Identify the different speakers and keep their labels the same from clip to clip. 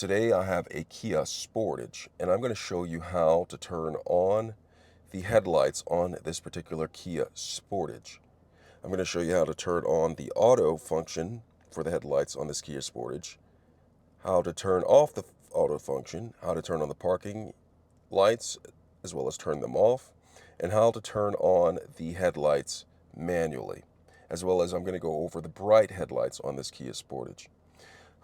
Speaker 1: Today I have a Kia Sportage, and I'm going to show you how to turn on the headlights on this particular Kia Sportage. I'm going to show you how to turn on the auto function for the headlights on this Kia Sportage, how to turn off the auto function, how to turn on the parking lights as well as turn them off, and how to turn on the headlights manually, as well as I'm going to go over the bright headlights on this Kia Sportage.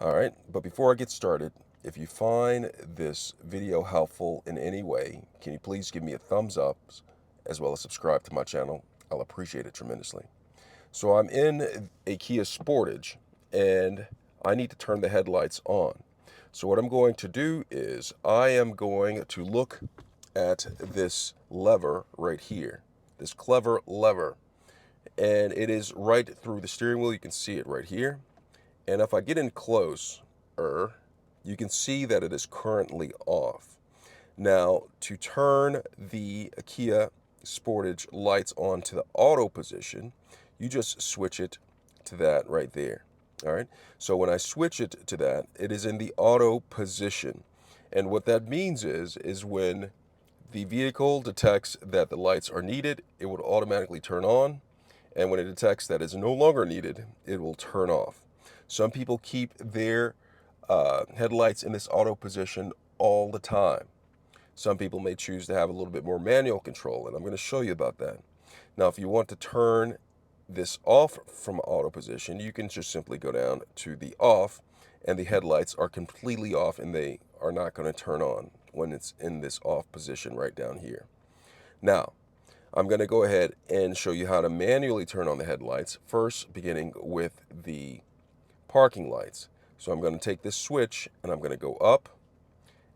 Speaker 1: All right, but before I get started, if you find this video helpful in any way, can you please give me a thumbs up as well as subscribe to my channel? I'll appreciate it tremendously. So I'm in a Kia Sportage and I need to turn the headlights on. So what I'm going to do is I am going to look at this lever right here, this clever lever, and it is right through the steering wheel. You can see it right here. And if I get in closer, you can see that it is currently off. Now, to turn the Kia Sportage lights on to the auto position, you just switch it to that right there. All right. So when I switch it to that, it is in the auto position. And what that means is when the vehicle detects that the lights are needed, it will automatically turn on. And when it detects that it's no longer needed, it will turn off. Some people keep their headlights in this auto position all the time. Some people may choose to have a little bit more manual control, and I'm going to show you about that. Now, if you want to turn this off from auto position, you can just simply go down to the off, and the headlights are completely off, and they are not going to turn on when it's in this off position right down here. Now, I'm going to go ahead and show you how to manually turn on the headlights, first beginning with the parking lights. So I'm going to take this switch and I'm going to go up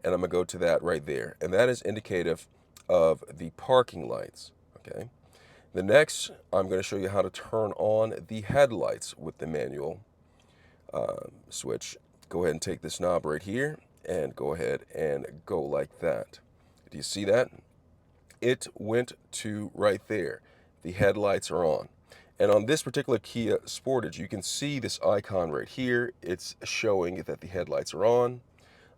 Speaker 1: and I'm going to go to that right there. And that is indicative of the parking lights. Okay. The next, I'm going to show you how to turn on the headlights with the manual switch. Go ahead and take this knob right here and go ahead and go like that. Do you see that? It went to right there. The headlights are on. And on this particular Kia Sportage, you can see this icon right here. It's showing that the headlights are on.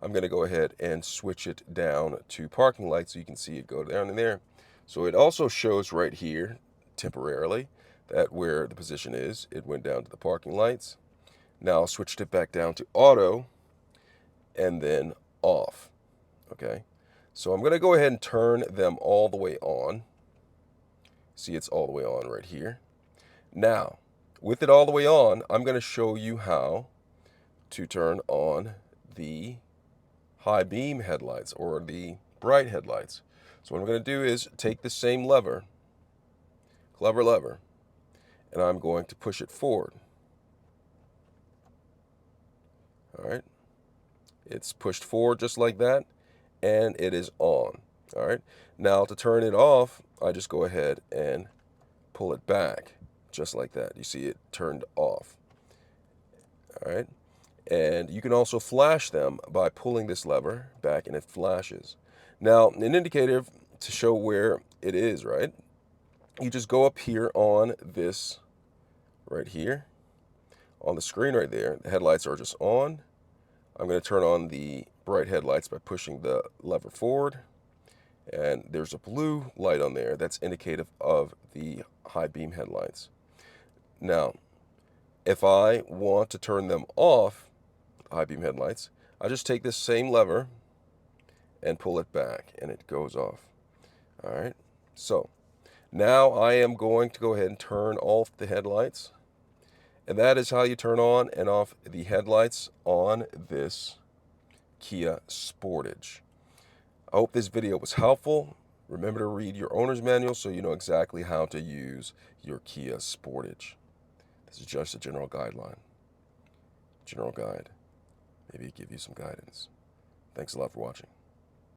Speaker 1: I'm going to go ahead and switch it down to parking lights so you can see it go down in there. So it also shows right here temporarily that where the position is, it went down to the parking lights. Now I switched it back down to auto and then off. Okay. So I'm going to go ahead and turn them all the way on. See, it's all the way on right here. Now, with it all the way on, I'm going to show you how to turn on the high beam headlights or the bright headlights. So what I'm going to do is take the same lever, clever lever, and I'm going to push it forward. All right. It's pushed forward just like that, and it is on. All right. Now to turn it off, I just go ahead and pull it back just like that. You see it turned off. All right. And you can also flash them by pulling this lever back and it flashes. Now, an indicator to show where it is, right? You just go up here on this right here on the screen right there. The headlights are just on. I'm going to turn on the bright headlights by pushing the lever forward. And there's a blue light on there that's indicative of the high beam headlights. Now, if I want to turn them off, high beam headlights, I just take this same lever and pull it back and it goes off. All right. So now I am going to go ahead and turn off the headlights. And that is how you turn on and off the headlights on this Kia Sportage. I hope this video was helpful. Remember to read your owner's manual so you know exactly how to use your Kia Sportage. This is just a general guide. Maybe give you some guidance. Thanks a lot for watching.